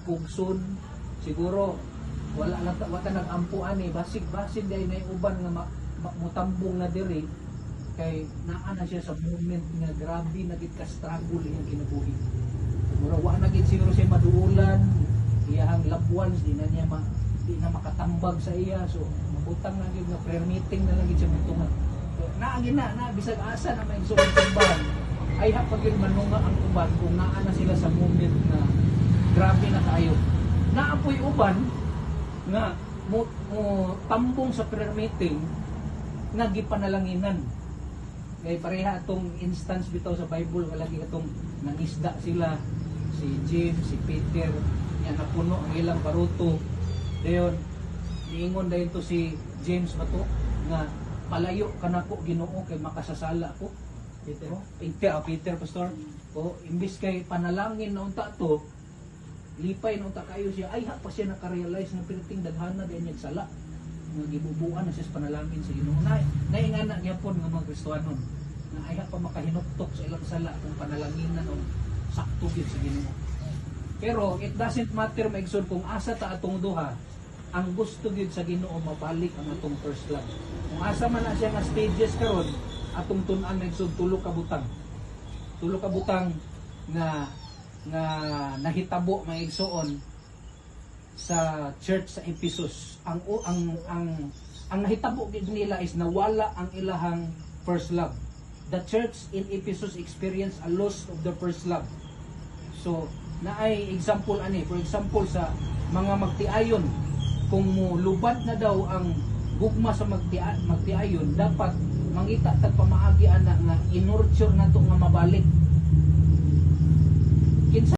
pugson siguro wala nag-ampuan basig dahil na uban nga mutambong na diri kay naa na siya sa moment nga grabe nagit ka struggle iyang kinabuhi mura wa na gid siguro siya maduulan iyang loved ones di na makatambag sa iya so mabutang na gid nga prayer meeting na lang gid siya mutungan so, na bisag asa na may sulod simbahan ay hapag yun manunga ang uban kung naa na sila sa moment na grabe na kayo naapoy uban nga mo tambong sa prayer meeting nga gipanalanginan kay pareha atong instance bitaw sa Bible wala gi atong nangisda sila si James si Peter yan napuno ang ilang baruto dayon niingon dayon to si James bato nga palayo kanako Ginoo kay makasasala ko Peter pastor o imbis kay panalangin na unta to lipay na unta kayo siya ay pa siya naka-realize nga pinating daghana din niya sala nga gibubuan na siya sa panalangin sa Ginoo naingana gyapon nga mga Kristiyanon na ay pa makahinuktok sa ilang sala kung panalanginan o sakto gyud sa Ginoo pero it doesn't matter maigsoon kung asa ta atong duha ang gusto gyud sa Ginoo mabalik ang atong first love kung asa man na siya nga stages karon atong tun-an maigsoon tulo ka butang nga nahitabo maigsoon sa church sa Ephesus ang nahitabo gid nila is nawala ang ilahang first love the church in Ephesus experienced a loss of the first love so naay example ani for example sa mga magtiayon kung lubad na daw ang gugma sa magtiayon dapat mangita tag pamaagi ana nga inurture nato nga mabalik